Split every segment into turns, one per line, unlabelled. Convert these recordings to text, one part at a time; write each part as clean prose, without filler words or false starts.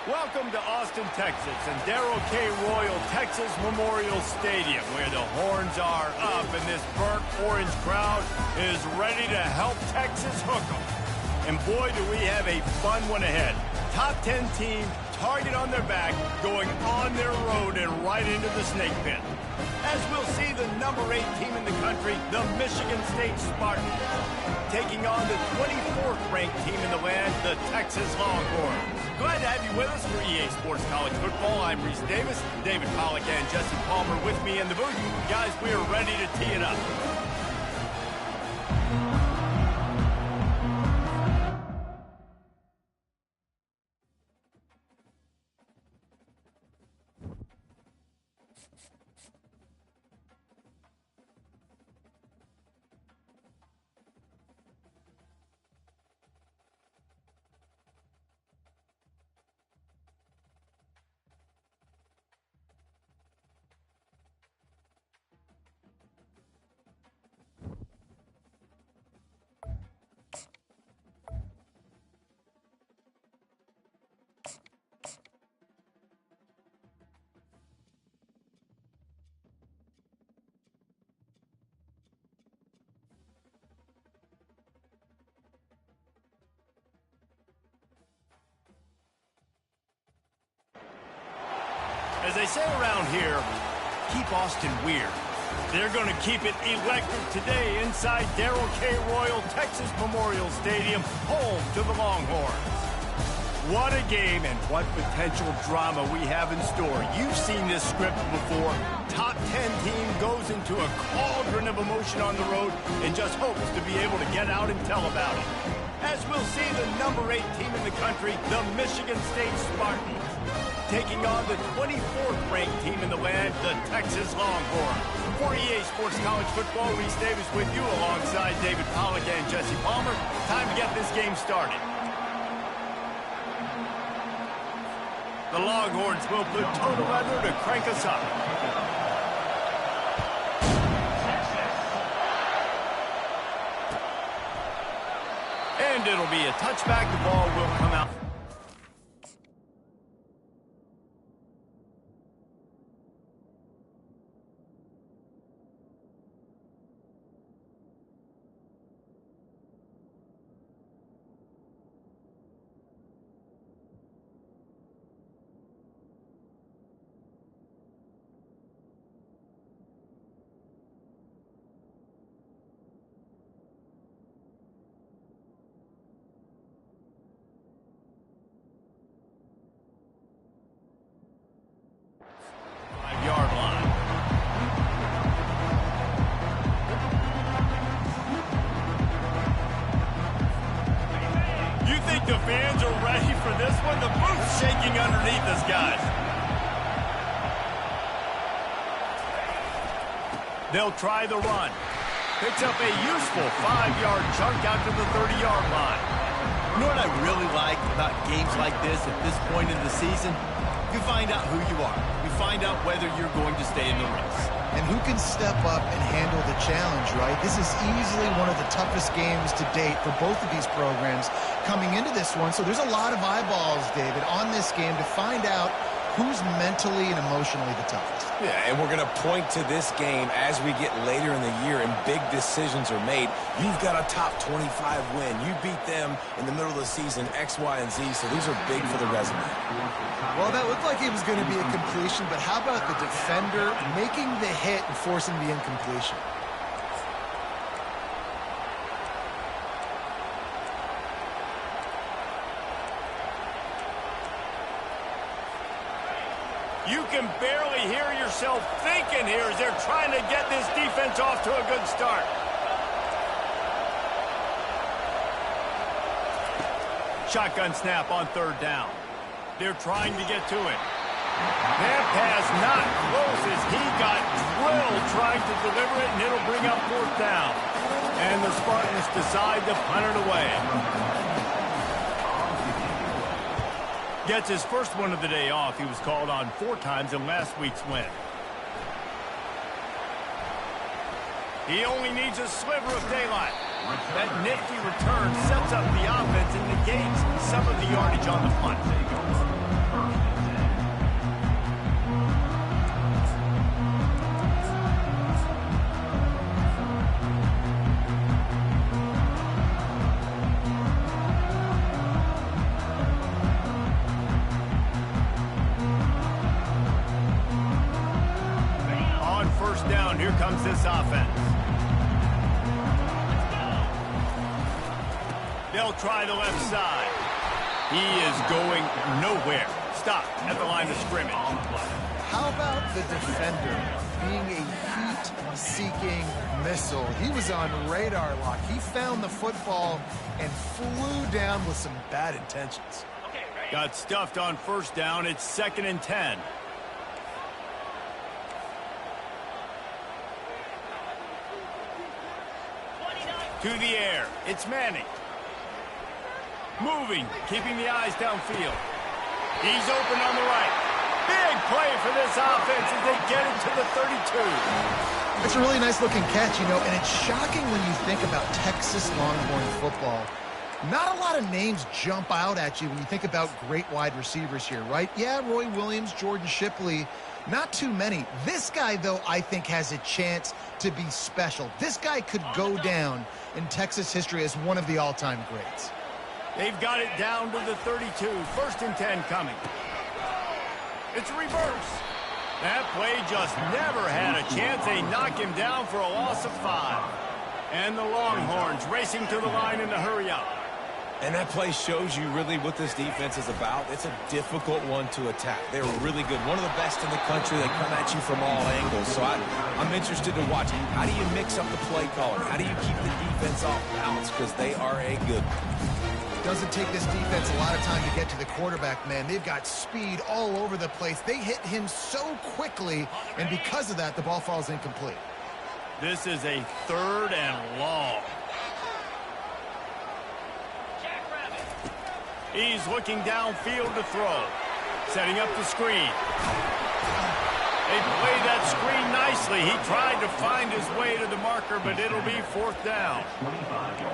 Welcome to Austin, Texas, and Darrell K. Royal Texas Memorial Stadium, where the horns are up and this burnt orange crowd is ready to help Texas hook 'em. And boy, do we have a fun one ahead. Top 10 team, target on their back, going on their road and right into the snake pit. As we'll see the number 8 team in the country, the Michigan State Spartans, taking on the 24th ranked team in the land, the Texas Longhorns. Glad to have you with us for EA Sports College Football. I'm Reese Davis, David Pollack and Jesse Palmer with me in the booth. Guys, we are ready to tee it up. As they say around here, keep Austin weird. They're going to keep it electric today inside Darrell K. Royal Texas Memorial Stadium, home to the Longhorns. What a game and what potential drama we have in store. You've seen this script before. Top 10 team goes into a cauldron of emotion on the road and just hopes to be able to get out and tell about it. As we'll see the number 8 team in the country, the Michigan State Spartans, taking on the 24th ranked team in the land, the Texas Longhorns. For EA Sports College Football, Reese Davis with you alongside David Pollack and Jesse Palmer. Time to get this game started. The Longhorns will put total leather to crank us up. And it'll be a touchback. The ball will come out. The fans are ready for this one. The booth's shaking underneath us, guys. They'll try the run. Picks up a useful 5-yard chunk out to the 30-yard line.
You know what I really like about games like this at this point in the season? You find out who you are. You find out whether you're going to stay in the race.
And who can step up and handle the challenge, right? This is easily one of the toughest games to date for both of these programs coming into this one. So there's a lot of eyeballs, David, on this game to find out who's mentally and emotionally the toughest.
Yeah, and we're going to point to this game as we get later in the year and big decisions are made. You've got a top 25 win. You beat them in the middle of the season, X, Y, and Z, so these are big for the resume.
Well, that looked like it was going to be a completion, but how about the defender making the hit and forcing the incompletion?
You can barely hear yourself thinking here as they're trying to get this defense off to a good start. Shotgun snap on 3rd down. They're trying to get to it. That pass not close as he got drilled trying to deliver it, and it'll bring up 4th down. And the Spartans decide to punt it away. Gets his first one of the day off. He was called on 4 times in last week's win. He only needs a sliver of daylight. That nifty return sets up the offense and negates some of the yardage on the punt. offense. They'll try the left side. He is going nowhere. Stop at the line of scrimmage.
How about the defender being a heat-seeking missile? He was on radar lock. He found the football and flew down with some bad intentions.
Got stuffed on first down. It's 2nd and 10. To the air. It's Manning. Moving, keeping the eyes downfield. He's open on the right. Big play for this offense as they get it to the 32.
It's a really nice-looking catch, you know, and it's shocking when you think about Texas Longhorn football. Not a lot of names jump out at you when you think about great wide receivers here, right? Yeah, Roy Williams, Jordan Shipley, not too many. This guy, though, I think has a chance to be special. This guy could go down in Texas history as one of the all-time greats.
They've got it down to the 32. 1st and 10 coming. It's a reverse. That play just never had a chance. They knock him down for a loss of 5. And the Longhorns racing to the line in the hurry up.
And that play shows you really what this defense is about. It's a difficult one to attack. They're really good. One of the best in the country. They come at you from all angles. So I'm interested to watch. How do you mix up the play calling? How do you keep the defense off balance? Because they are a good one.
Doesn't take this defense a lot of time to get to the quarterback, man. They've got speed all over the place. They hit him so quickly, and because of that, the ball falls incomplete.
This is a 3rd and long. He's looking downfield to throw. Setting up the screen. They play that screen nicely. He tried to find his way to the marker, but it'll be 4th down.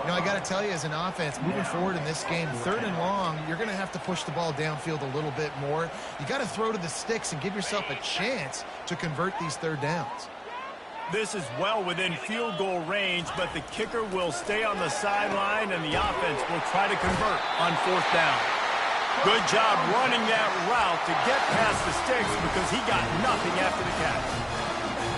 You know, I got to tell you, as an offense, moving forward in this game, 3rd and long, you're going to have to push the ball downfield a little bit more. You got to throw to the sticks and give yourself a chance to convert these 3rd downs.
This is well within field goal range, but the kicker will stay on the sideline, and the offense will try to convert on 4th down. Good job running that route to get past the sticks because he got nothing after the catch.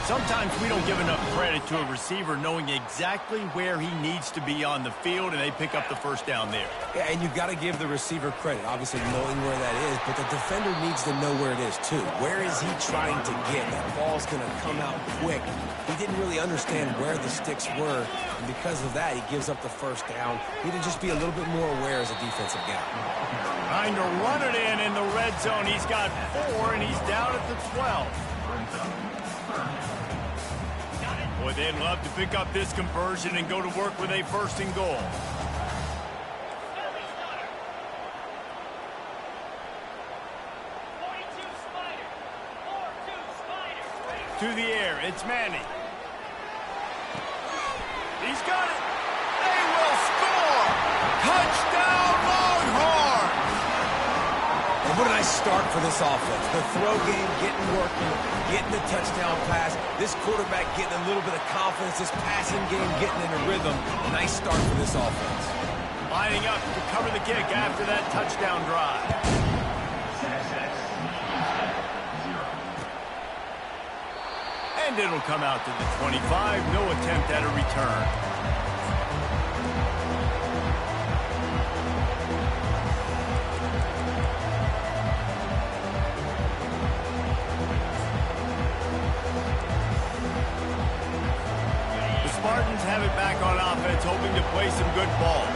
Sometimes we don't give enough credit to a receiver knowing exactly where he needs to be on the field, and they pick up the 1st down there.
Yeah, and you've got to give the receiver credit, obviously knowing where that is, but the defender needs to know where it is too. Where is he trying to get? That ball's going to come out quick. He didn't really understand where the sticks were, and because of that, he gives up the 1st down. He need to just be a little bit more aware as a defensive guy.
Trying to run it in the red zone. He's got 4, and he's down at the 12. Boy, they'd love to pick up this conversion and go to work with a 1st and goal. To the air, it's Manning. He's got it. They will score. Touchdown, Longhorns.
And what a nice start for this offense. The throw game getting working, getting the touchdown pass. This quarterback getting a little bit of confidence. This passing game getting in a rhythm. Nice start for this offense.
Lining up to cover the kick after that touchdown drive. And it'll come out to the 25. No attempt at a return. Spartans have it back on offense, hoping to play some good ball.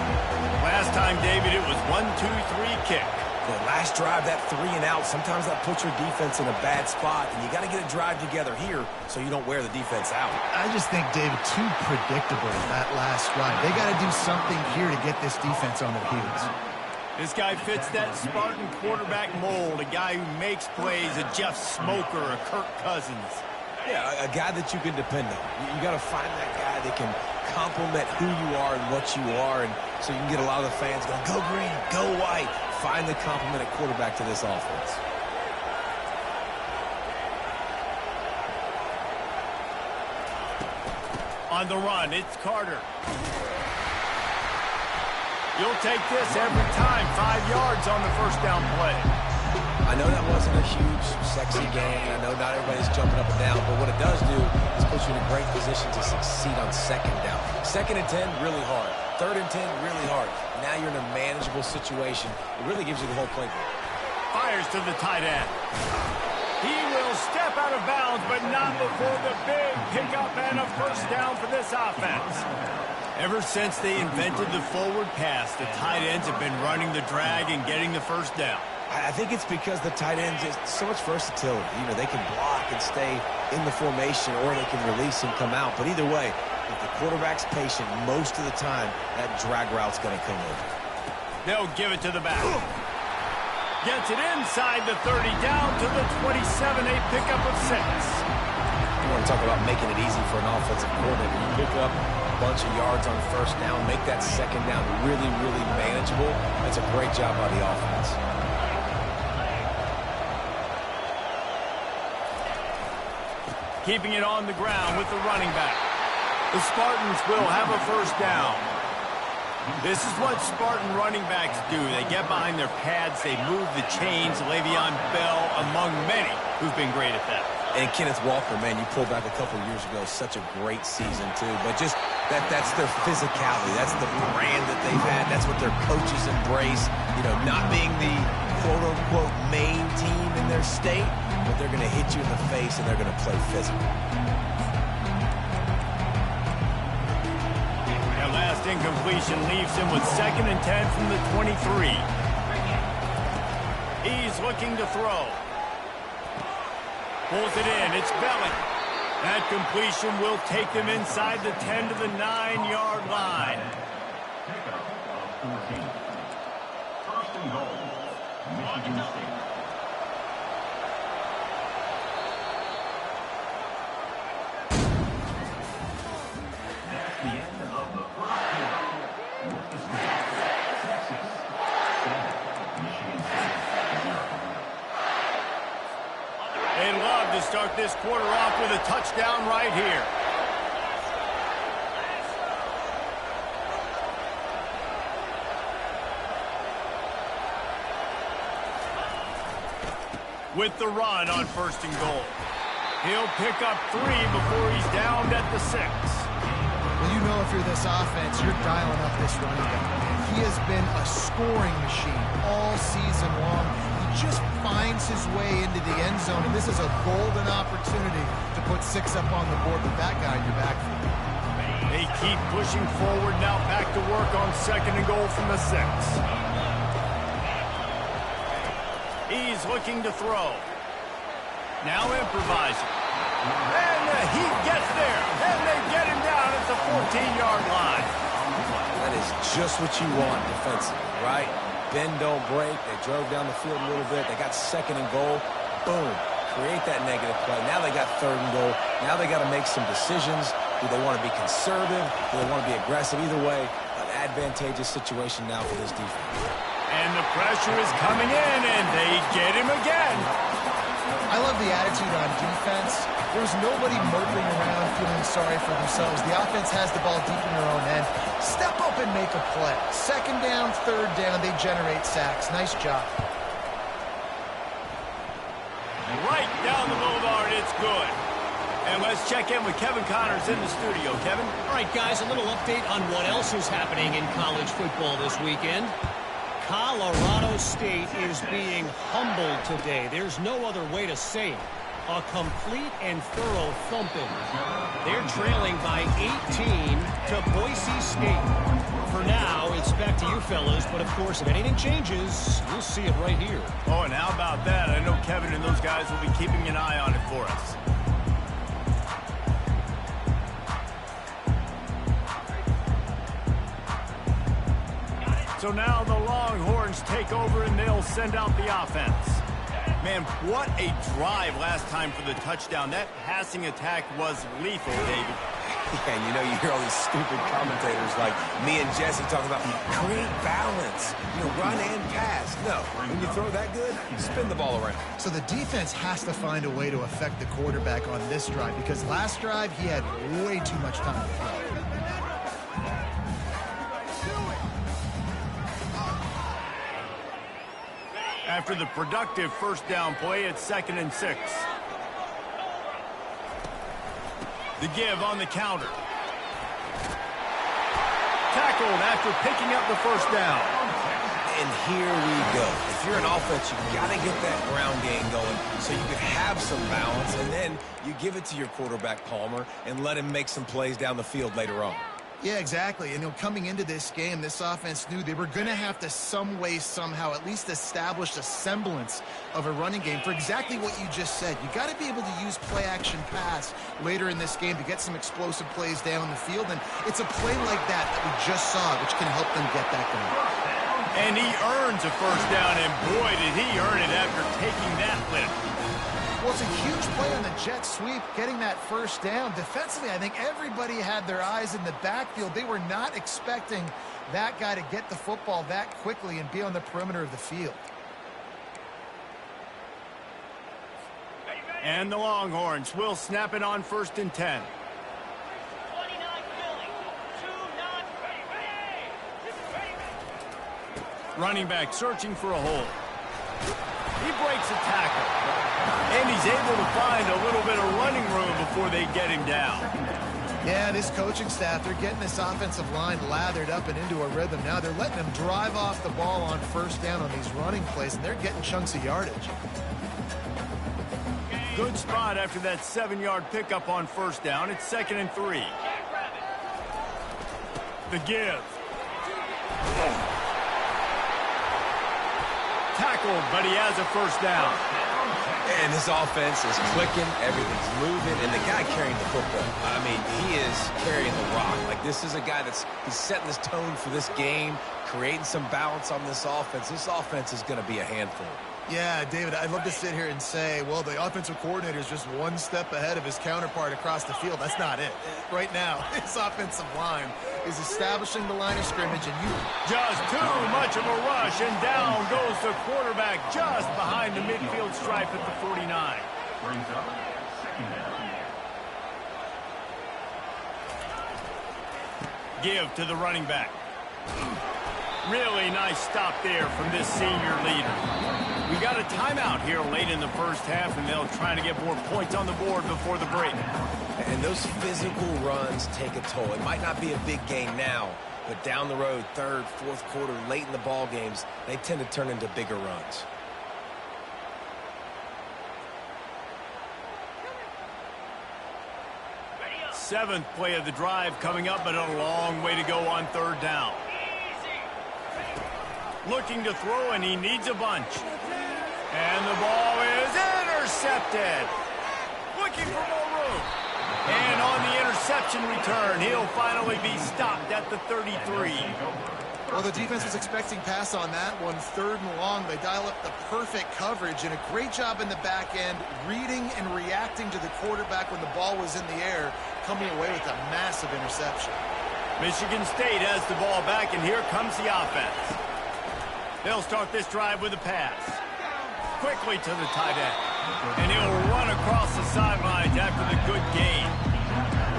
Last time, David, it was 1-2-3 kick.
The last drive, that 3 and out, sometimes that puts your defense in a bad spot, and you got to get a drive together here so you don't wear the defense out.
I just think, David, too predictable that last drive. They got to do something here to get this defense on their heels.
This guy fits that Spartan quarterback mold, a guy who makes plays, a Jeff Smoker, a Kirk Cousins.
Yeah, a guy that you can depend on. You got to find that guy that can complement who you are and what you are, and so you can get a lot of the fans going, go green, go white. Find the complement at quarterback to this offense.
On the run, it's Carter. You'll take this every time. 5 yards on the 1st down play.
I know that wasn't a huge, sexy game. I know not everybody's jumping up and down, but what it does do is puts you in a great position to succeed on second down. 2nd and 10, really hard. 3rd and 10, really hard. Now you're in a manageable situation. It really gives you the whole playbook.
Fires to the tight end. He will step out of bounds, but not before the big pickup and a first down for this offense. Ever since they invented the forward pass, the tight ends have been running the drag and getting the first down.
I think it's because the tight ends just so much versatility. You know, they can block and stay in the formation, or they can release and come out. But either way, if the quarterback's patient most of the time, that drag route's going to come in.
They'll give it to the back. Gets it inside the 30, down to the 27, a pickup of 6.
You want to talk about making it easy for an offensive coordinator. You pick up a bunch of yards on first down, make that second down really, really manageable. That's a great job by the offense.
Keeping it on the ground with the running back. The Spartans will have a first down. This is what Spartan running backs do. They get behind their pads, they move the chains. Le'Veon Bell among many who've been great at that.
And Kenneth Walker, man, you pulled back a couple years ago, such a great season too. But just that's their physicality. That's the brand that they've had. That's what their coaches embrace. You know, not being the quote-unquote main team in their state, but they're going to hit you in the face and they're going to play physical.
That last incompletion leaves him with 2nd and 10 from the 23. He's looking to throw. Pulls it in. It's Belling. That completion will take them inside the 10 to the 9-yard line.
First and goal, Michigan State. That's the end of the first quarter. With the score, Texas 7, Michigan State 0.
They'd love to start this quarter off with a touchdown right here. With the run on 1st and goal. He'll pick up 3 before he's downed at the 6.
Well, you know if you're this offense, you're dialing up this running back. He has been a scoring machine all season long. He just finds his way into the end zone, and this is a golden opportunity to put 6 up on the board with that guy in your backfield.
They keep pushing forward now, back to work on 2nd and goal from the 6. He's looking to throw. Now improvising. And he gets there. And they get him down at the 14-yard line.
That is just what you want defensively, right? Bend, don't break. They drove down the field a little bit. They got 2nd and goal. Boom. Create that negative play. Now they got 3rd and goal. Now they got to make some decisions. Do they want to be conservative? Do they want to be aggressive? Either way, an advantageous situation now for this defense.
And the pressure is coming in, and they get him again.
I love the attitude on defense. There's nobody moping around feeling sorry for themselves. The offense has the ball deep in their own end. Step up and make a play. 2nd down, 3rd down, they generate sacks. Nice job.
Right down the boulevard, it's good. And let's check in with Kevin Connors in the studio. Kevin?
All right, guys, a little update on what else is happening in college football this weekend. Colorado State is being humbled today. There's no other way to say it. A complete and thorough thumping. They're trailing by 18 to Boise State. For now, it's back to you fellas, but of course, if anything changes, you'll see it right here.
Oh, and how about that? I know Kevin and those guys will be keeping an eye on it for us. So now the Longhorns take over and they'll send out the offense. Man, what a drive last time for the touchdown. That passing attack was lethal, David.
Yeah, and you know, you hear all these stupid commentators like me and Jesse talking about create balance, you know, run and pass. No, when you throw that good, spin the ball around.
So the defense has to find a way to affect the quarterback on this drive because last drive he had way too much time to throw.
After the productive first down play, it's 2nd and 6. The give on the counter. Tackled after picking up the first down.
And here we go. If you're an offense, you got to get that ground game going so you can have some balance, and then you give it to your quarterback, Palmer, and let him make some plays down the field later on.
Yeah, exactly. And coming into this game, this offense knew they were going to have to some way, somehow, at least establish a semblance of a running game for exactly what you just said. You got to be able to use play-action pass later in this game to get some explosive plays down the field. And it's a play like that we just saw, which can help them get that going.
And he earns a first down, and boy, did he earn it after taking that lift.
Well, it's a huge play on the jet sweep, getting that first down. Defensively, I think everybody had their eyes in the backfield. They were not expecting that guy to get the football that quickly and be on the perimeter of the field.
And the Longhorns will snap it on 1st and 10. Running back searching for a hole. He breaks a tackle. And he's able to find a little bit of running room before they get him down.
Yeah, this coaching staff, they're getting this offensive line lathered up and into a rhythm. Now they're letting them drive off the ball on first down on these running plays, and they're getting chunks of yardage.
Good spot after that 7-yard pickup on first down. It's 2nd and 3. The give. Tackled, but he has a first down.
And this offense is clicking, everything's moving, and the guy carrying the football, I mean, he is carrying the rock. Like, this is a guy he's setting this tone for this game, creating some balance on this offense. This offense is going to be a handful.
Yeah, David, I'd love to sit here and say, well, the offensive coordinator is just one step ahead of his counterpart across the field. That's not it. Right now, his offensive line is establishing the line of scrimmage, and
just too much of a rush, and down goes the quarterback just behind the midfield stripe at the 49.
Brings up 2nd down.
Give to the running back. Really nice stop there from this senior leader. We got a timeout here late in the first half, and they'll try to get more points on the board before the break.
And those physical runs take a toll. It might not be a big gain now, but down the road, 3rd, 4th quarter, late in the ball games, they tend to turn into bigger runs.
Seventh play of the drive coming up, but a long way to go on 3rd down. Looking to throw, and he needs a bunch. And the ball is intercepted. Looking for more room. And on the interception return, he'll finally be stopped at the 33.
Well, the defense was expecting pass on that one. 3rd and long, they dial up the perfect coverage, and a great job in the back end, reading and reacting to the quarterback when the ball was in the air, coming away with a massive interception.
Michigan State has the ball back, and here comes the offense. They'll start this drive with a pass. Quickly to the tight end. And he'll run across the sidelines after the good gain.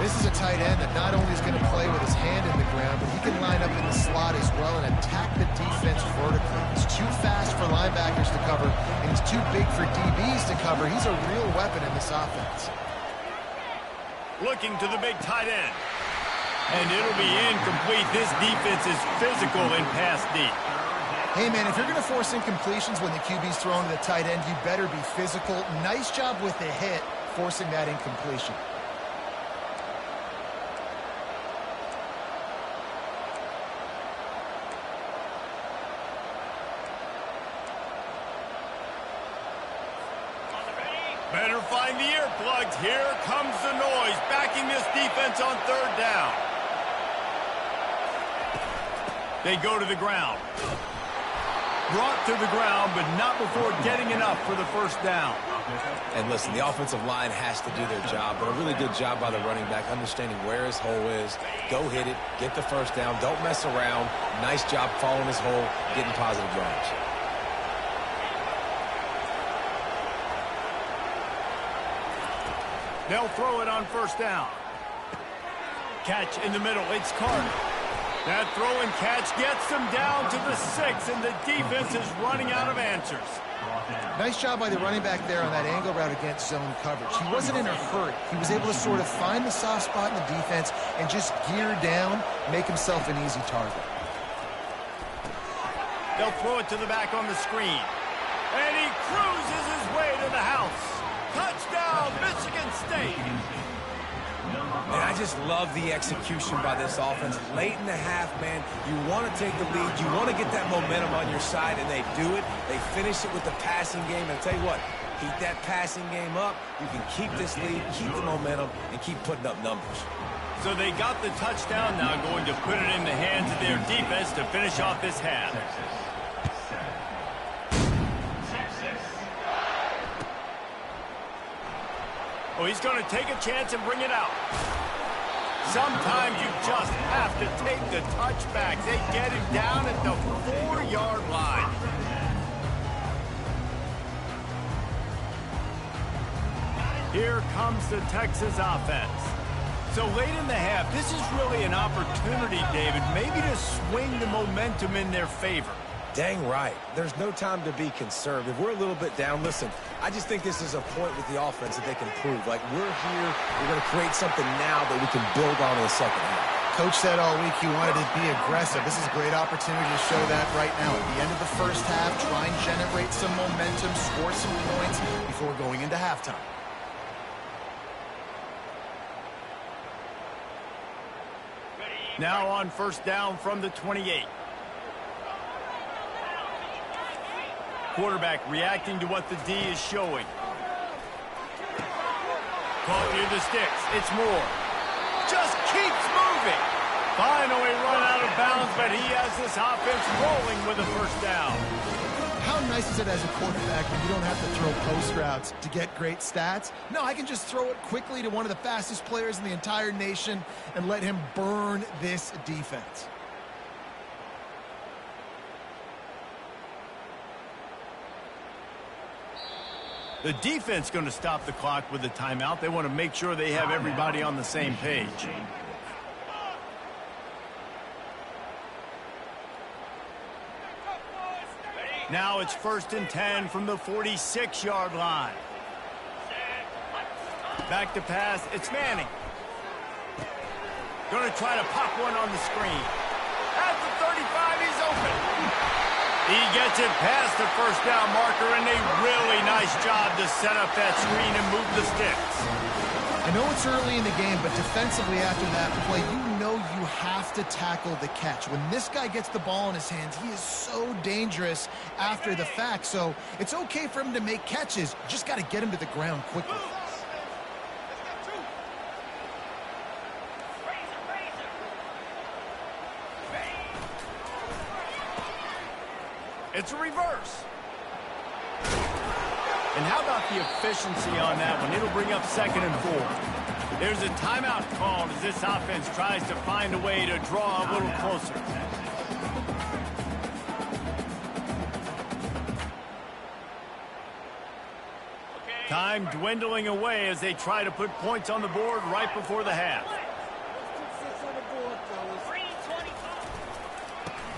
This is a tight end that not only is going to play with his hand in the ground, but he can line up in the slot as well and attack the defense vertically. He's too fast for linebackers to cover, and he's too big for DBs to cover. He's a real weapon in this offense.
Looking to the big tight end. And it'll be incomplete. This defense is physical in pass deep.
Hey, man, if you're going to force incompletions when the QB's throwing to the tight end, you better be physical. Nice job with the hit, forcing that incompletion.
Better find the earplugs. Here comes the noise, backing this defense on 3rd down. They go to the ground. Brought to the ground, but not before getting enough for the first down.
And listen, the offensive line has to do their job, but a really good job by the running back, understanding where his hole is. Go hit it, get the first down, don't mess around. Nice job following his hole, getting positive yards.
They'll throw it on first down. Catch in the middle. It's Carter. That throw and catch gets them down to the 6, and the defense is running out of answers.
Nice job by the running back there on that angle route against zone coverage. He wasn't in a hurry. He was able to sort of find the soft spot in the defense and just gear down, make himself an easy target.
They'll throw it to the back on the screen. And he cruises his way to the house. Touchdown, Michigan State.
And I just love the execution by this offense. Late in the half, man, you want to take the lead. You want to get that momentum on your side, and they do it. They finish it with the passing game. And I'll tell you what, keep that passing game up. You can keep this lead, keep the momentum, and keep putting up numbers.
So they got the touchdown, now going to put it in the hands of their defense to finish off this half. Oh, he's going to take a chance and bring it out. Sometimes you just have to take the touchback. They get him down at the 4-yard line. Here comes the Texas offense. So late in the half, this is really an opportunity, David, maybe to swing the momentum in their favor.
Dang right. There's no time to be conservative. We're a little bit down. Listen, I just think this is a point with the offense that they can prove. Like, we're here, we're going to create something now that we can build on in the second half.
Coach said all week he wanted to be aggressive. This is a great opportunity to show that right now. At the end of the first half, try and generate some momentum, score some points before going into halftime.
Now on first down from the 28. Quarterback reacting to what the D is showing. Caught near the sticks. It's Moore. Just keeps moving. Finally run out of bounds, but he has this offense rolling with a first down.
How nice is it as a quarterback when you don't have to throw post routes to get great stats? No, I can just throw it quickly to one of the fastest players in the entire nation and let him burn this defense.
The defense going to stop the clock with the timeout. They want to make sure they have everybody on the same page. Now it's 1st and 10 from the 46-yard line. Back to pass. It's Manning. Going to try to pop one on the screen. At the 35, he's open. He gets it past the first down marker, and a really nice job to set up that screen and move the sticks.
I know it's early in the game, but defensively after that play, you know you have to tackle the catch. When this guy gets the ball in his hands, he is so dangerous after the fact. So it's okay for him to make catches. Just got to get him to the ground quickly.
It's a reverse. And how about the efficiency on that one? It'll bring up 2nd and 4. There's a timeout called as this offense tries to find a way to draw a little closer. Time dwindling away as they try to put points on the board right before the half.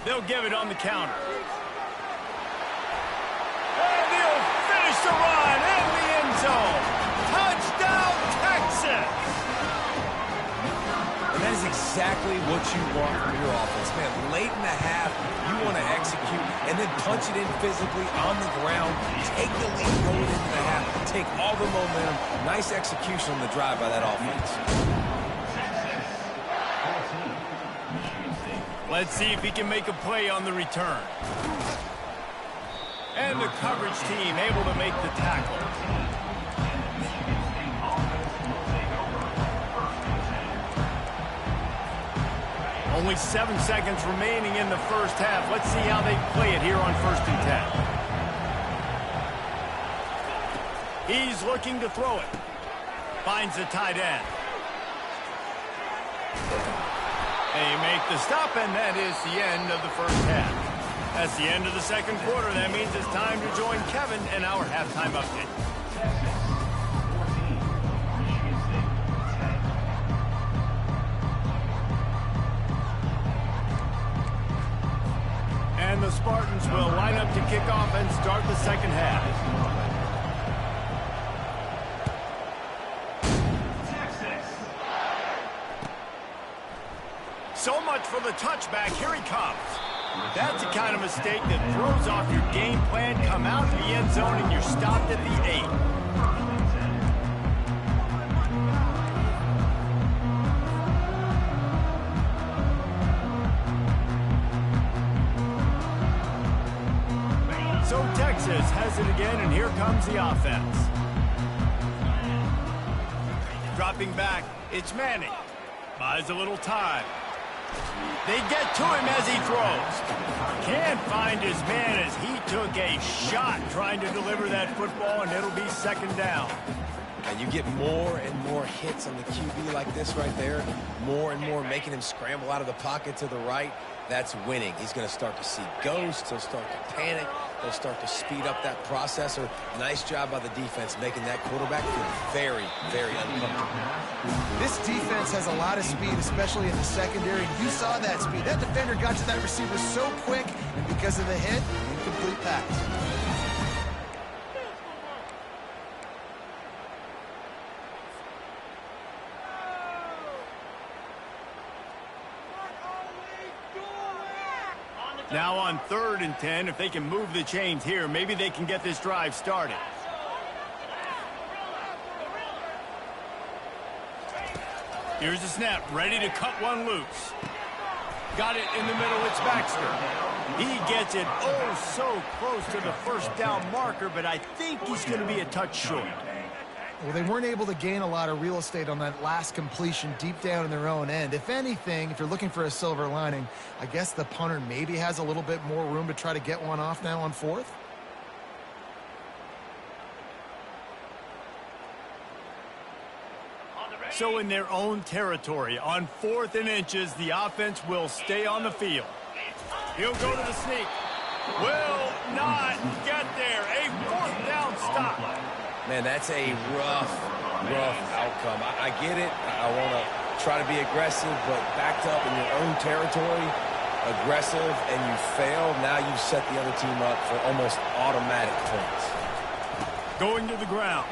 They'll give it on the counter. And he'll finish the run in the end zone. Touchdown, Texas!
And that is exactly what you want from your offense, man. Late in the half, you want to execute and then punch it in physically on the ground. Take the lead going into the half. Take all the momentum. Nice execution on the drive by that offense.
Let's see if he can make a play on the return. And the coverage team able to make the tackle. Only 7 seconds remaining in the first half. Let's see how they play it here on 1st and 10. He's looking to throw it. Finds the tight end. They make the stop, and that is the end of the first half. That's the end of the second quarter. That means it's time to join Kevin in our halftime update. the Spartans will line up to kick off and start the second half. So much for the touchback. Here he comes. That's the kind of mistake that throws off your game plan. Come out of the end zone and you're stopped at the 8. So Texas has it again, and here comes the offense. Dropping back, it's Manning. Buys a little time. They get to him as he throws. Can't find his man as he took a shot trying to deliver that football, and it'll be second down.
And you get more and more hits on the QB like this right there, more and more making him scramble out of the pocket to the right. That's winning. He's going to start to see ghosts. He'll start to panic. He'll start to speed up that processor. Nice job by the defense making that quarterback feel very, very uncomfortable.
This defense has a lot of speed, especially in the secondary. You saw that speed. That defender got to that receiver so quick, and because of the hit, incomplete pass.
Now on 3rd and 10, if they can move the chains here, maybe they can get this drive started. Here's the snap, ready to cut one loose. Got it in the middle, it's Baxter. He gets it oh so close to the first down marker, but I think he's going to be a touch short.
Well, they weren't able to gain a lot of real estate on that last completion deep down in their own end. If anything, if you're looking for a silver lining, I guess the punter maybe has a little bit more room to try to get one off now on 4th.
So in their own territory, on 4th and inches, the offense will stay on the field. He'll go to the sneak. Will not get there. A 4th down stop.
Man, that's a rough outcome. I get it. I want to try to be aggressive, but backed up in your own territory, aggressive, and you fail. Now you've set the other team up for almost automatic points.
Going to the ground.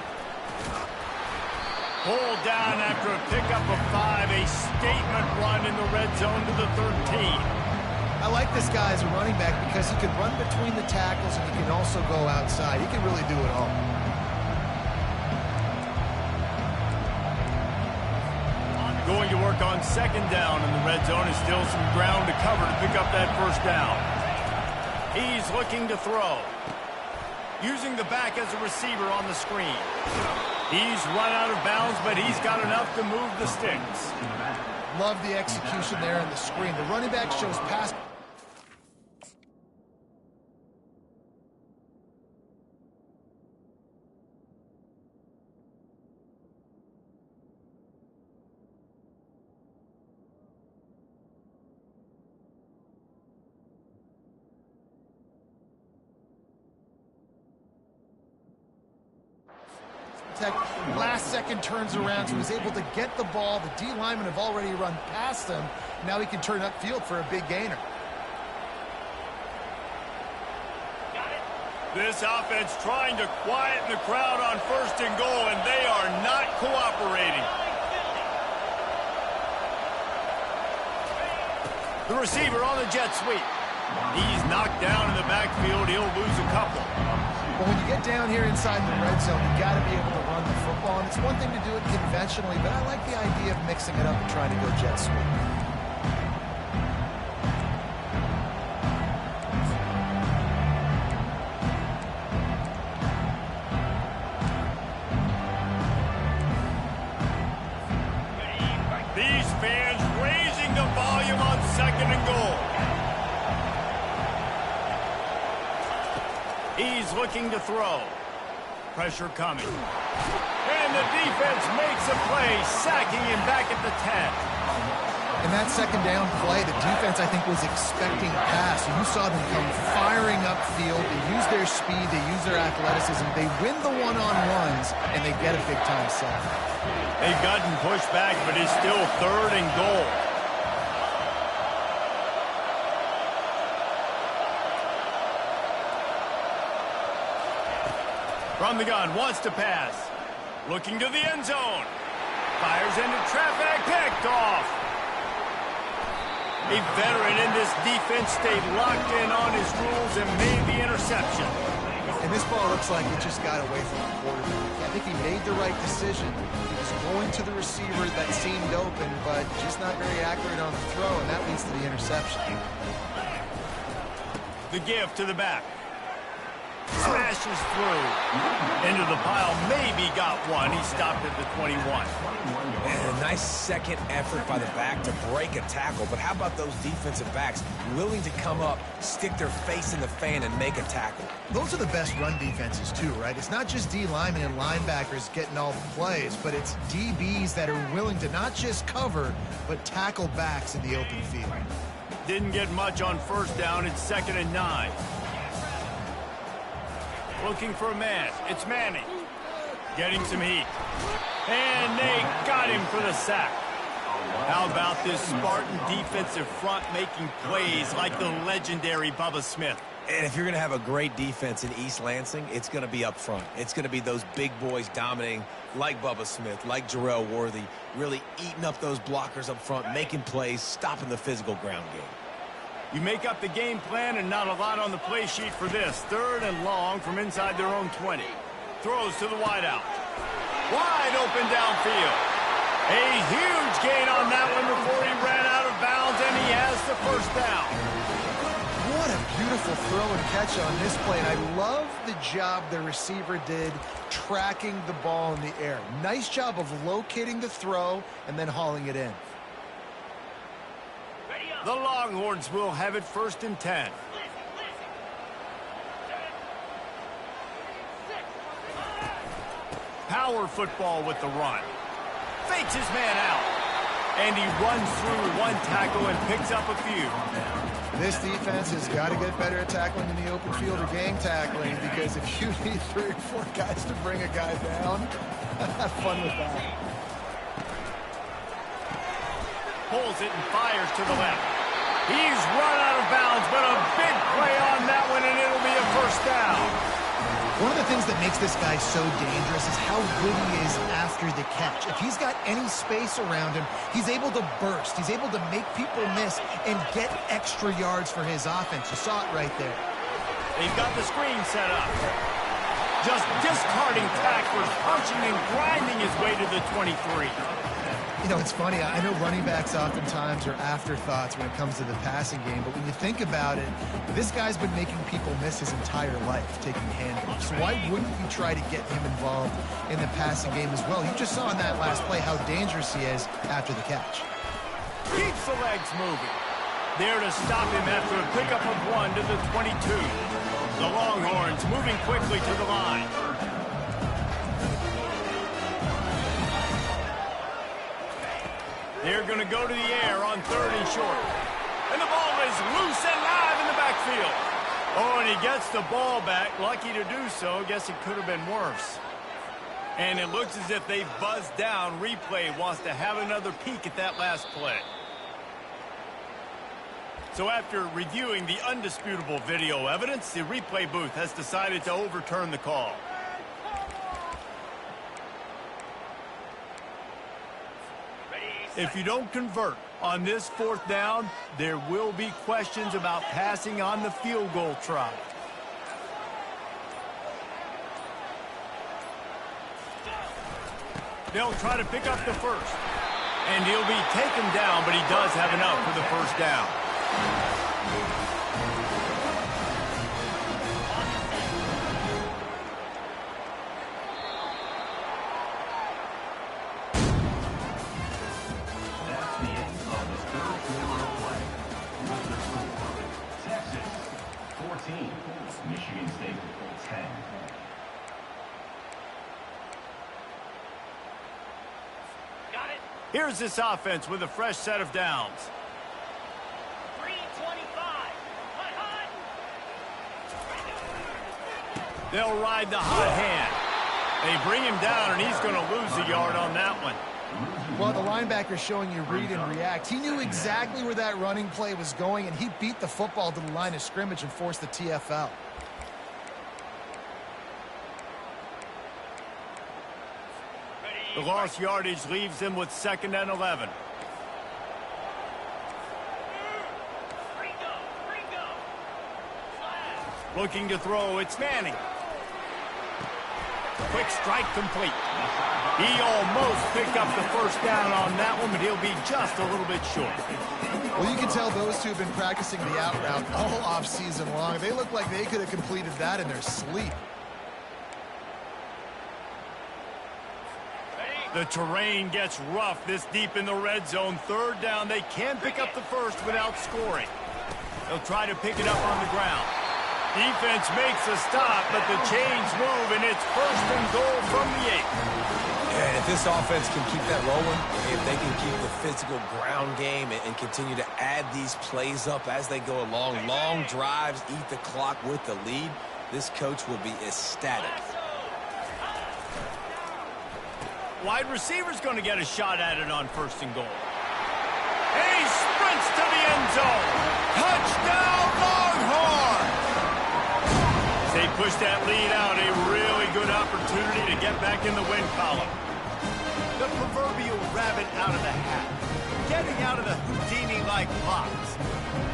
Pulled down after a pickup of 5. A statement run in the red zone to the 13.
I like this guy as a running back because he can run between the tackles and he can also go outside. He can really do it all.
Going to work on 2nd down in the red zone. Is still some ground to cover to pick up that 1st down. He's looking to throw. Using the back as a receiver on the screen. He's run out of bounds, but he's got enough to move the sticks.
Love the execution there on the screen. The running back shows pass. Last second turns around, so he's able to get the ball. The D linemen have already run past him. Now he can turn upfield for a big gainer.
This offense trying to quieten the crowd on 1st and goal, and they are not cooperating. The receiver on the jet sweep. He's knocked down in the backfield. He'll lose a couple.
But when you get down here inside the red zone, you got to be able to run the football. And it's one thing to do it conventionally, but I like the idea of mixing it up and trying to go jet sweep.
These fans raising the volume on 2nd and goal. He's looking to throw. Pressure coming. And the defense makes a play, sacking him back at the 10.
In that 2nd down play, the defense, I think, was expecting a pass. You saw them come firing upfield. They use their speed. They use their athleticism. They win the one-on-ones, and they get a big-time sack.
They've gotten pushed back, but it's still 3rd and goal. From the gun, wants to pass. Looking to the end zone. Fires into traffic, picked off. A veteran in this defense stayed locked in on his rules and made the interception.
And this ball looks like it just got away from the quarterback. I think he made the right decision. He was going to the receiver that seemed open, but just not very accurate on the throw, and that leads to the interception.
The give to the back. Smashes through. Into the pile. Maybe got one. He stopped at the 21.
And a nice second effort by the back to break a tackle. But how about those defensive backs willing to come up, stick their face in the fan, and make a tackle?
Those are the best run defenses, too, right? It's not just D linemen and linebackers getting all the plays, but it's DBs that are willing to not just cover, but tackle backs in the open field.
Didn't get much on first down. It's 2nd and 9. Looking for a man. It's Manning. Getting some heat. And they got him for the sack. How about this Spartan defensive front making plays like the legendary Bubba Smith?
And if you're going to have a great defense in East Lansing, it's going to be up front. It's going to be those big boys dominating like Bubba Smith, like Jarrell Worthy, really eating up those blockers up front, making plays, stopping the physical ground game.
You make up the game plan and not a lot on the play sheet for this. 3rd and long from inside their own 20. Throws to the wideout. Wide open downfield. A huge gain on that one before he ran out of bounds, and he has the first down.
What a beautiful throw and catch on this play, and I love the job the receiver did tracking the ball in the air. Nice job of locating the throw and then hauling it in.
The Longhorns will have it 1st and 10. Power football with the run. Fakes his man out. And he runs through one tackle and picks up a few.
This defense has got to get better at tackling in the open field or gang tackling, because if you need 3 or 4 guys to bring a guy down, have fun with that.
Pulls it and fires to the left. He's run out of bounds, but a big play on that one, and it'll be a first down.
One of the things that makes this guy so dangerous is how good he is after the catch. If he's got any space around him, he's able to burst. He's able to make people miss and get extra yards for his offense. You saw it right there.
They've got the screen set up. Just discarding tacklers, punching and grinding his way to the 23.
You know, it's funny. I know running backs oftentimes are afterthoughts when it comes to the passing game, but when you think about it, this guy's been making people miss his entire life taking handoffs. So why wouldn't you try to get him involved in the passing game as well? You just saw in that last play how dangerous he is after the catch.
Keeps the legs moving. There to stop him after a pickup of 1 to the 22. The Longhorns moving quickly to the line. They're going to go to the air on 3rd and short. And the ball is loose and live in the backfield. Oh, and he gets the ball back. Lucky to do so. Guess it could have been worse. And it looks as if they've buzzed down. Replay wants to have another peek at that last play. So after reviewing the undisputable video evidence, the replay booth has decided to overturn the call. If you don't convert on this 4th down, there will be questions about passing on the field goal try. They'll try to pick up the first. And he'll be taken down, but he does have enough for the first down.
Michigan State 10.
Got it. Here's this offense with a fresh set of downs.
325. Hot.
They'll ride the hot hand. They bring him down, and he's going to lose a yard on that one.
Well, the linebacker's showing you read and react. He knew exactly where that running play was going, and he beat the football to the line of scrimmage and forced the TFL.
The lost yardage leaves them with 2nd and 11. Looking to throw, it's Manning. Quick strike complete. He almost picked up the first down on that one, but he'll be just a little bit short.
Well, you can tell those two have been practicing the out route all off-season long. They look like they could have completed that in their sleep.
The terrain gets rough this deep in the red zone. 3rd down, they can pick up the first without scoring. They'll try to pick it up on the ground. Defense makes a stop, but the chains move, and it's 1st and goal from the 8.
And if this offense can keep that rolling, if they can keep the physical ground game and continue to add these plays up as they go along, long drives, eat the clock with the lead, this coach will be ecstatic.
Wide receiver's going to get a shot at it on 1st and goal. And he sprints to the end zone. Touchdown, Longhorns! They push that lead out. A really good opportunity to get back in the win column. The proverbial rabbit out of the hat. Getting out of the Houdini-like box.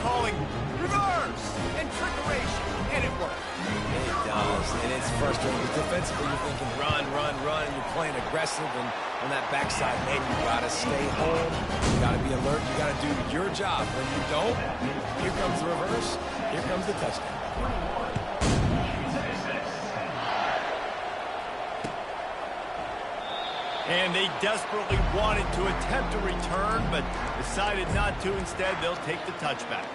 Calling reverse and trickeration. And it works.
It does, and it's frustrating because defensively you're thinking run, and you're playing aggressive, and on that backside, man, you got to stay home, you got to be alert, you got to do your job. When you don't, here comes the reverse, here comes the touchdown.
And they desperately wanted to attempt a return, but decided not to. Instead, they'll take the touchback.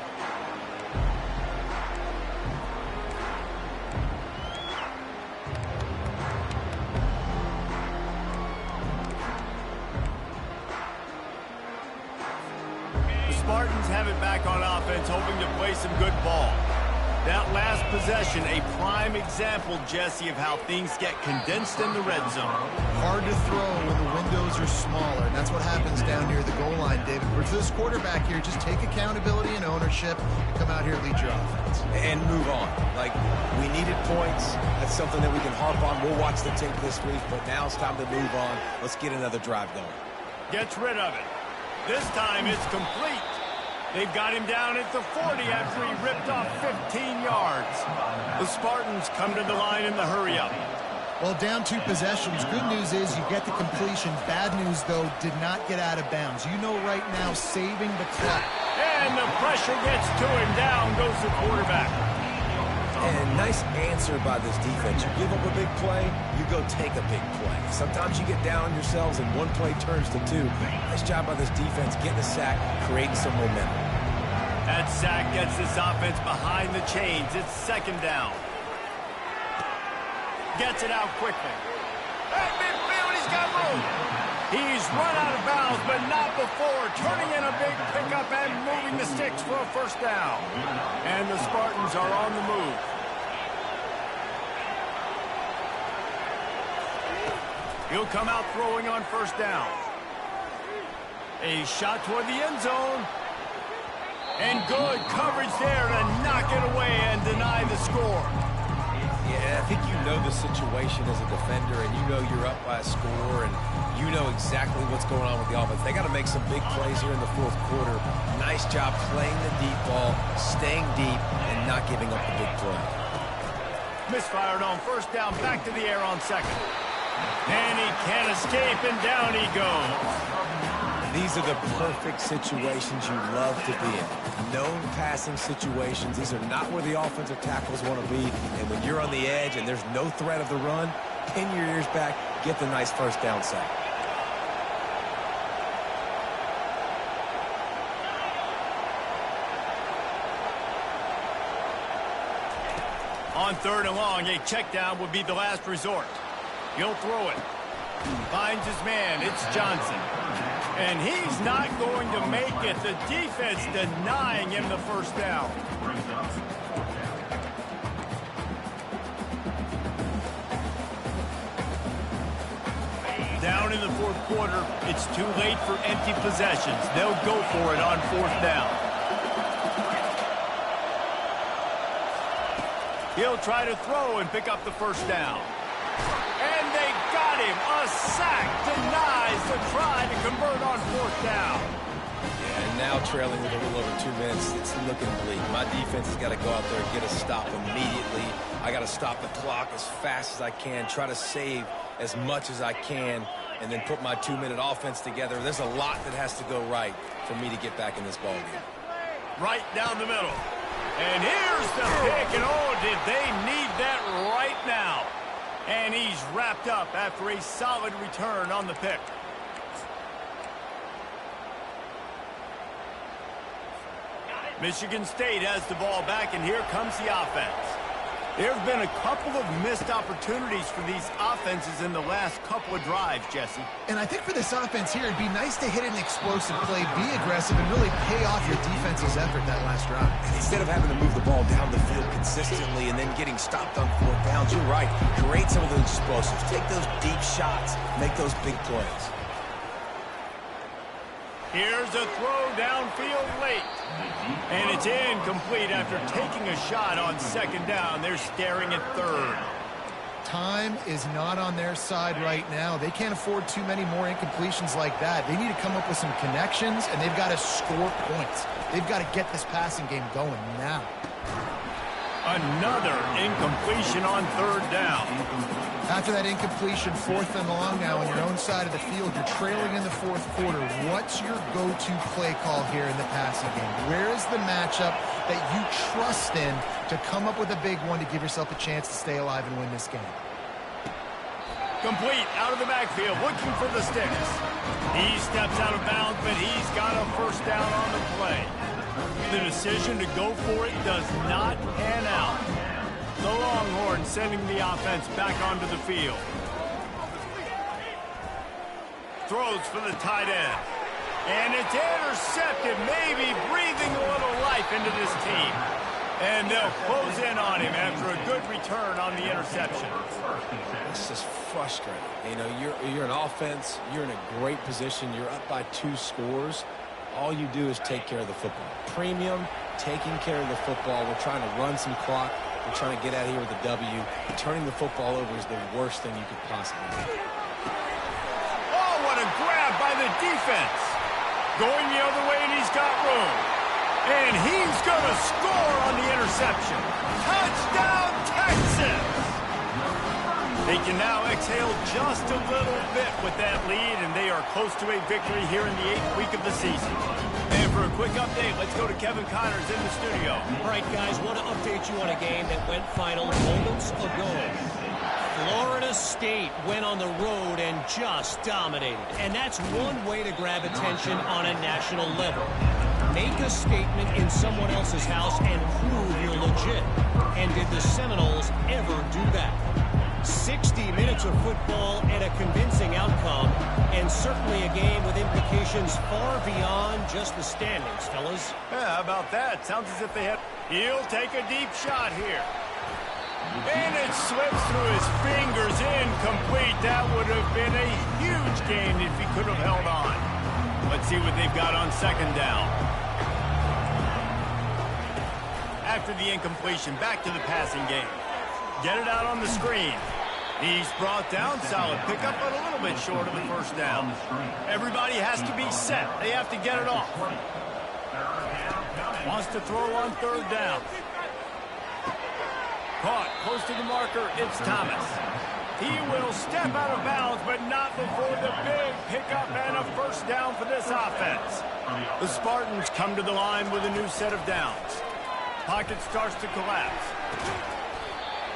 Spartans have it back on offense, hoping to play some good ball. That last possession, a prime example, Jesse, of how things get condensed in the red zone.
Hard to throw when the windows are smaller, and that's what happens down near the goal line, David. For this quarterback here, just take accountability and ownership and come out here and lead your offense.
And move on. Like, we needed points. That's something that we can harp on. We'll watch the tape this week, but now it's time to move on. Let's get another drive going.
Gets rid of it. This time it's complete. They've got him down at the 40 after he ripped off 15 yards. The Spartans come to the line in the hurry-up.
Well, down 2 possessions. Good news is you get the completion. Bad news, though, did not get out of bounds. You know right now, saving the clock.
And the pressure gets to him. Down goes the quarterback.
And nice answer by this defense. You give up a big play, you go take a big play. Sometimes you get down on yourselves and one play turns to 2. Nice job by this defense getting a sack, creating some momentum.
That sack gets this offense behind the chains. It's 2nd down. Gets it out quickly. At midfield, he's got room. He's run out of bounds, but not before. Turning in a big pickup and moving the sticks for a 1st down. And the Spartans are on the move. He'll come out throwing on 1st down. A shot toward the end zone. And good coverage there to knock it away and deny the score.
Yeah, I think you know the situation as a defender, and you know you're up by a score, and you know exactly what's going on with the offense. They got to make some big plays here in the 4th quarter. Nice job playing the deep ball, staying deep, and not giving up the big play.
Misfired on 1st down, back to the air on 2nd. And he can't escape, and down he goes.
These are the perfect situations you love to be in. Known passing situations. These are not where the offensive tackles want to be. And when you're on the edge and there's no threat of the run, pin your ears back, get the nice 1st down sack.
On 3rd and long, a check down would be the last resort. He'll throw it. Finds his man. It's Johnson. And he's not going to make it. The defense denying him the 1st down. Down in the 4th quarter, it's too late for empty possessions. They'll go for it on 4th down. He'll try to throw and pick up the 1st down. And they got him. A sack denies the try to convert on fourth down.
Yeah, and now trailing with a little over 2 minutes, it's looking bleak. My defense has got to go out there and get a stop immediately. I got to stop the clock as fast as I can, try to save as much as I can, and then put my 2-minute offense together. There's a lot that has to go right for me to get back in this ballgame.
Right down the middle. And here's the pick, and oh, did they need that right now. And he's wrapped up after a solid return on the pick. Michigan State has the ball back, and here comes the offense. There have been a couple of missed opportunities for these offenses in the last couple of drives, Jesse.
And I think for this offense here, it'd be nice to hit an explosive play, be aggressive, and really pay off your defense's effort that last drive.
And instead of having to move the ball down the field consistently and then getting stopped on fourth downs, you're right. Create some of those explosives. Take those deep shots. Make those big plays.
Here's a throw downfield late. And it's incomplete after taking a shot on second down. They're staring at third.
Time is not on their side right now. They can't afford too many more incompletions like that. They need to come up with some connections, and they've got to score points. They've got to get this passing game going now.
Another incompletion on third down.
After that incompletion, fourth and long now on your own side of the field, you're trailing in the fourth quarter. What's your go-to play call here in the passing game? Where is the matchup that you trust in to come up with a big one to give yourself a chance to stay alive and win this game?
Complete out of the backfield, looking for the sticks. He steps out of bounds, but he's got a first down on the play. The decision to go for it does not pan out. The Longhorns sending the offense back onto the field. Throws for the tight end. And it's intercepted, maybe breathing a little life into this team. And they'll close in on him after a good return on the interception.
This is frustrating. You know, you're an offense. You're in a great position. You're up by 2 scores. All you do is take care of the football. Premium, taking care of the football. We're trying to run some clock. We're trying to get out of here with a W. Turning the football over is the worst thing you could possibly do.
Oh, what a grab by the defense. Going the other way, and he's got room. And he's going to score on the interception. Touchdown, Texas! They can now exhale just a little bit with that lead, and they are close to a victory here in the 8th week of the season. And for a quick update, let's go to Kevin Connors in the studio.
All right, guys, want to update you on a game that went final moments ago. Florida State went on the road and just dominated. And that's one way to grab attention on a national level. Make a statement in someone else's house and prove you're legit. And did the Seminoles ever do that? 60 minutes of football and a convincing outcome, and certainly a game with implications far beyond just the standings, fellas.
Yeah, how about that? Sounds as if they have... He'll take a deep shot here. And it slips through his fingers, incomplete. That would have been a huge gain if he could have held on. Let's see what they've got on second down. After the incompletion, back to the passing game. Get it out on the screen. He's brought down, solid pickup, but a little bit short of the first down. Everybody has to be set. They have to get it off. Wants to throw on third down. Caught close to the marker. It's Thomas. He will step out of bounds, but not before the big pickup and a first down for this offense. The Spartans come to the line with a new set of downs. Pocket starts to collapse.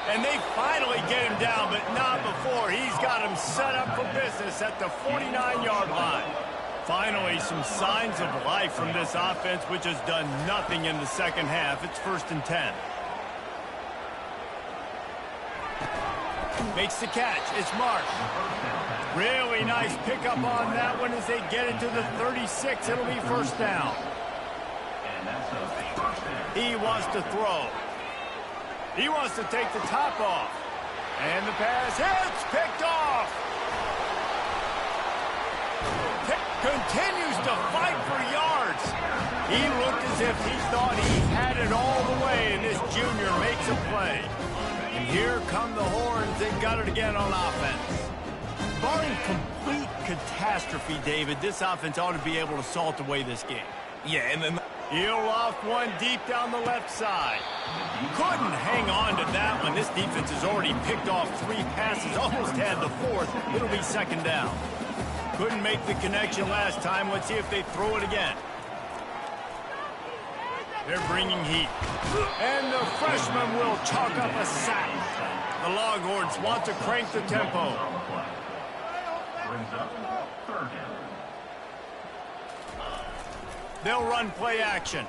And they finally get him down, but not before. He's got him set up for business at the 49-yard line. Finally, some signs of life from this offense, which has done nothing in the second half. It's 1st and 10. Makes the catch. It's Marsh. Really nice pickup on that one as they get it to the 36. It'll be first down. He wants to throw. He wants to take the top off. And the pass hits, picked off. Continues to fight for yards. He looked as if he thought he had it all the way, and this junior makes a play. And here come the Horns. They've got it again on offense. Barring complete catastrophe, David, this offense ought to be able to salt away this game.
Yeah, and then
He'll loft one deep down the left side. Couldn't hang on to that one. This defense has already picked off 3 passes, almost had the 4th. It'll be 2nd down. Couldn't make the connection last time. Let's see if they throw it again. They're bringing heat. And the freshman will chalk up a sack. The Longhorns want to crank the tempo.
Brings up 3rd down.
They'll run play action.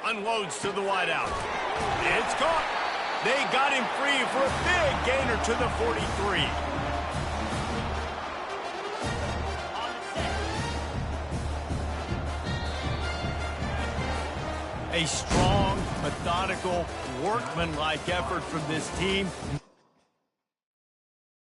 Unloads to the wideout. It's caught. They got him free for a big gainer to the 43. A strong, methodical, workmanlike effort from this team.